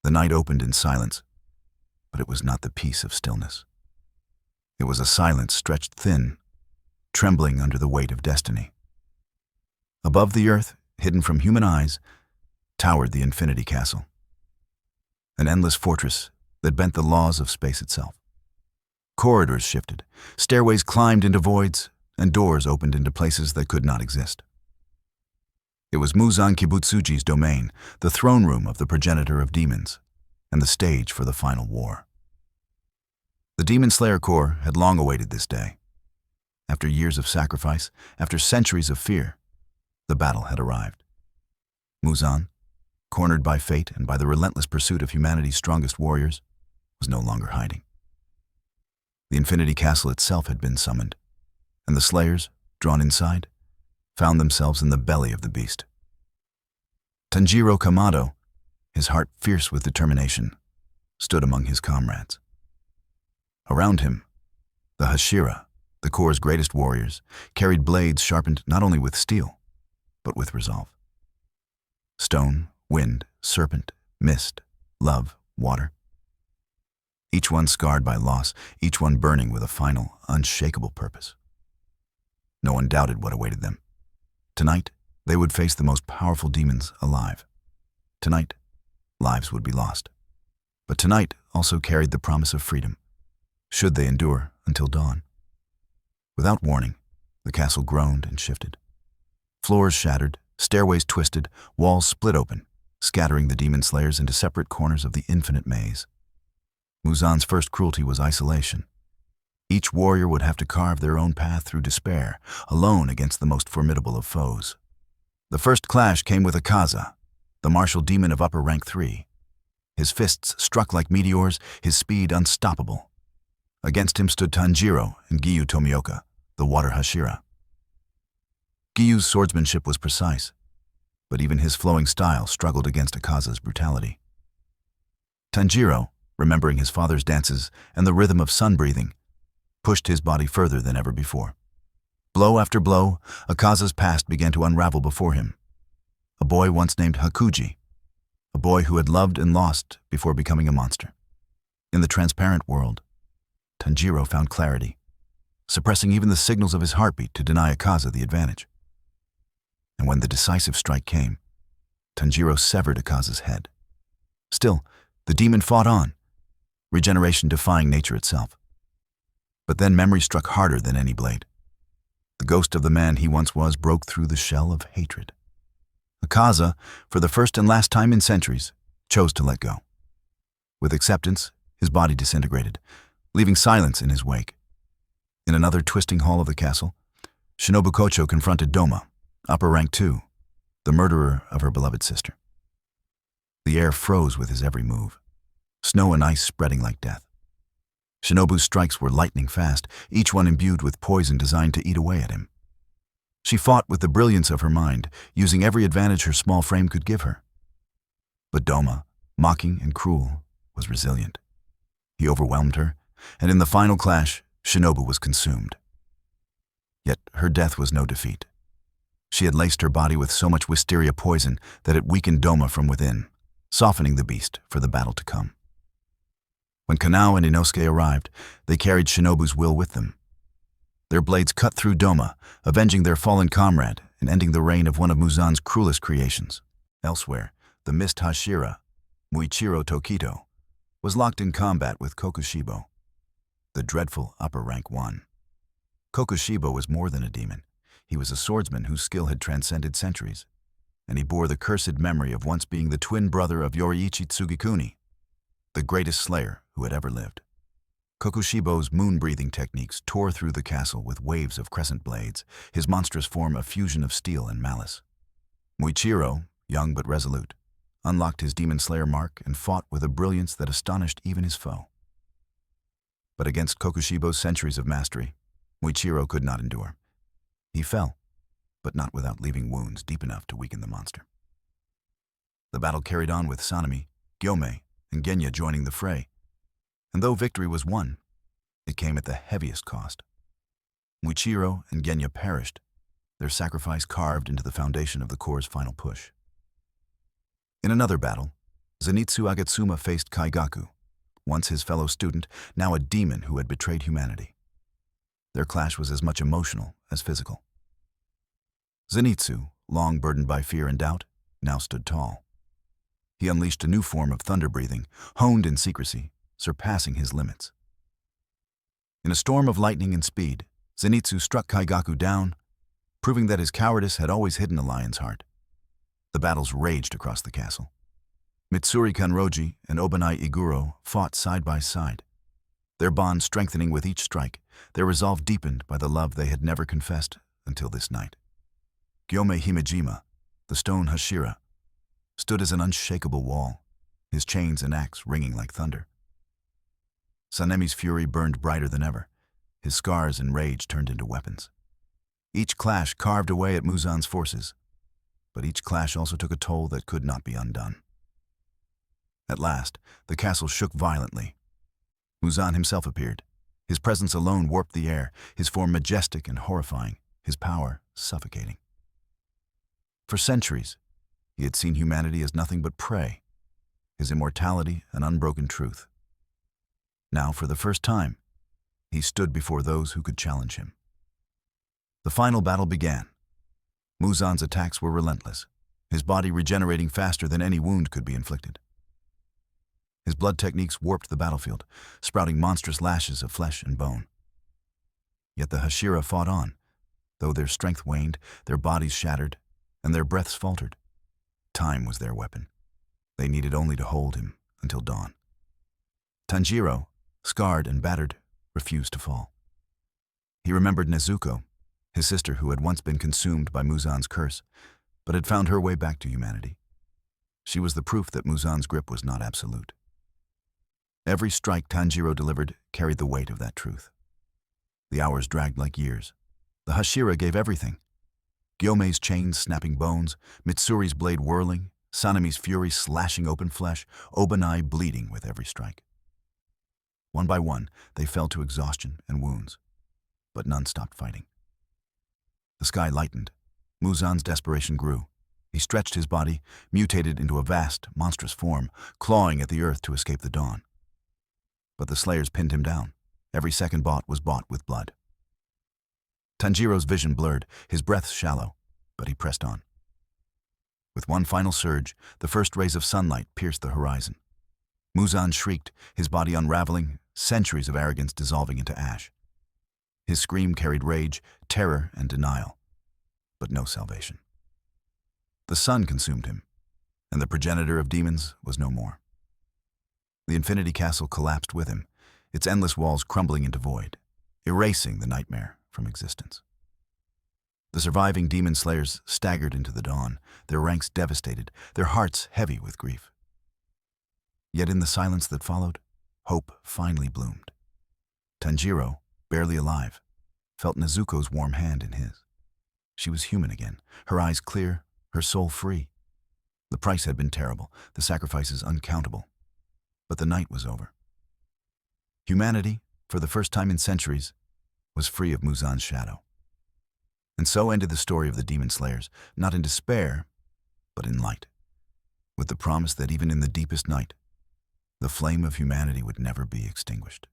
The night opened in silence, but it was not the peace of stillness. It was a silence stretched thin, trembling under the weight of destiny. Above the earth, hidden from human eyes, towered the Infinity Castle, an endless fortress that bent the laws of space itself. Corridors shifted, stairways climbed into voids, and doors opened into places that could not exist. It was Muzan Kibutsuji's domain, the throne room of the progenitor of demons, and the stage for the final war. The Demon Slayer Corps had long awaited this day. After years of sacrifice, after centuries of fear, the battle had arrived. Muzan, cornered by fate and by the relentless pursuit of humanity's strongest warriors, was no longer hiding. The Infinity Castle itself had been summoned, and the Slayers, drawn inside, found themselves in the belly of the beast. Tanjiro Kamado, his heart fierce with determination, stood among his comrades. Around him, the Hashira, the Corps' greatest warriors, carried blades sharpened not only with steel, but with resolve. Stone, wind, serpent, mist, love, water. Each one scarred by loss, each one burning with a final, unshakable purpose. No one doubted what awaited them. Tonight, they would face the most powerful demons alive. Tonight, lives would be lost. But tonight also carried the promise of freedom, should they endure until dawn. Without warning, the castle groaned and shifted. Floors shattered, stairways twisted, walls split open, scattering the demon slayers into separate corners of the infinite maze. Muzan's first cruelty was isolation. Each warrior would have to carve their own path through despair, alone against the most formidable of foes. The first clash came with Akaza, the martial demon of upper rank 3. His fists struck like meteors, his speed unstoppable. Against him stood Tanjiro and Giyu Tomioka, the water Hashira. Giyu's swordsmanship was precise, but even his flowing style struggled against Akaza's brutality. Tanjiro, remembering his father's dances and the rhythm of sun-breathing, pushed his body further than ever before. Blow after blow, Akaza's past began to unravel before him. A boy once named Hakuji, a boy who had loved and lost before becoming a monster. In the transparent world, Tanjiro found clarity, suppressing even the signals of his heartbeat to deny Akaza the advantage. And when the decisive strike came, Tanjiro severed Akaza's head. Still, the demon fought on, regeneration defying nature itself. But then memory struck harder than any blade. The ghost of the man he once was broke through the shell of hatred. Akaza, for the first and last time in centuries, chose to let go. With acceptance, his body disintegrated, leaving silence in his wake. In another twisting hall of the castle, Shinobu Kocho confronted Doma, upper rank 2, the murderer of her beloved sister. The air froze with his every move, snow and ice spreading like death. Shinobu's strikes were lightning fast, each one imbued with poison designed to eat away at him. She fought with the brilliance of her mind, using every advantage her small frame could give her. But Doma, mocking and cruel, was resilient. He overwhelmed her, and in the final clash, Shinobu was consumed. Yet her death was no defeat. She had laced her body with so much wisteria poison that it weakened Doma from within, softening the beast for the battle to come. When Kanao and Inosuke arrived, they carried Shinobu's will with them. Their blades cut through Doma, avenging their fallen comrade and ending the reign of one of Muzan's cruelest creations. Elsewhere, the mist Hashira, Muichiro Tokito, was locked in combat with Kokushibo, the dreadful upper rank 1. Kokushibo was more than a demon. He was a swordsman whose skill had transcended centuries, and he bore the cursed memory of once being the twin brother of Yoriichi Tsugikuni, the greatest slayer who had ever lived. Kokushibo's moon-breathing techniques tore through the castle with waves of crescent blades, his monstrous form a fusion of steel and malice. Muichiro, young but resolute, unlocked his demon slayer mark and fought with a brilliance that astonished even his foe. But against Kokushibo's centuries of mastery, Muichiro could not endure. He fell, but not without leaving wounds deep enough to weaken the monster. The battle carried on with Sanemi, Gyomei, and Genya joining the fray, and though victory was won, it came at the heaviest cost. Muichiro and Genya perished, their sacrifice carved into the foundation of the Corps' final push. In another battle, Zenitsu Agatsuma faced Kaigaku, once his fellow student, now a demon who had betrayed humanity. Their clash was as much emotional as physical. Zenitsu, long burdened by fear and doubt, now stood tall. He unleashed a new form of thunder breathing, honed in secrecy, surpassing his limits. In a storm of lightning and speed, Zenitsu struck Kaigaku down, proving that his cowardice had always hidden a lion's heart. The battles raged across the castle. Mitsuri Kanroji and Obanai Iguro fought side by side, their bond strengthening with each strike, their resolve deepened by the love they had never confessed until this night. Gyome Himejima, the stone Hashira, stood as an unshakable wall, his chains and axe ringing like thunder. Sanemi's fury burned brighter than ever, his scars and rage turned into weapons. Each clash carved away at Muzan's forces, but each clash also took a toll that could not be undone. At last, the castle shook violently. Muzan himself appeared. His presence alone warped the air, his form majestic and horrifying, his power suffocating. For centuries, he had seen humanity as nothing but prey, his immortality an unbroken truth. Now, for the first time, he stood before those who could challenge him. The final battle began. Muzan's attacks were relentless, his body regenerating faster than any wound could be inflicted. His blood techniques warped the battlefield, sprouting monstrous lashes of flesh and bone. Yet the Hashira fought on, though their strength waned, their bodies shattered, and their breaths faltered. Time was their weapon. They needed only to hold him until dawn. Tanjiro, scarred and battered, refused to fall. He remembered Nezuko, his sister who had once been consumed by Muzan's curse, but had found her way back to humanity. She was the proof that Muzan's grip was not absolute. Every strike Tanjiro delivered carried the weight of that truth. The hours dragged like years. The Hashira gave everything. Gyome's chains snapping bones, Mitsuri's blade whirling, Sanemi's fury slashing open flesh, Obanai bleeding with every strike. One by one, they fell to exhaustion and wounds, but none stopped fighting. The sky lightened. Muzan's desperation grew. He stretched his body, mutated into a vast, monstrous form, clawing at the earth to escape the dawn. But the slayers pinned him down. Every second was bought with blood. Tanjiro's vision blurred, his breath shallow, but he pressed on. With one final surge, the first rays of sunlight pierced the horizon. Muzan shrieked, his body unraveling, centuries of arrogance dissolving into ash. His scream carried rage, terror, and denial, but no salvation. The sun consumed him, and the progenitor of demons was no more. The Infinity Castle collapsed with him, its endless walls crumbling into void, erasing the nightmare from existence. The surviving demon slayers staggered into the dawn, their ranks devastated, their hearts heavy with grief. Yet in the silence that followed, hope finally bloomed. Tanjiro, barely alive, felt Nezuko's warm hand in his. She was human again, her eyes clear, her soul free. The price had been terrible, the sacrifices uncountable. But the night was over. Humanity, for the first time in centuries, was free of Muzan's shadow. And so ended the story of the demon slayers, not in despair, but in light, with the promise that even in the deepest night, the flame of humanity would never be extinguished.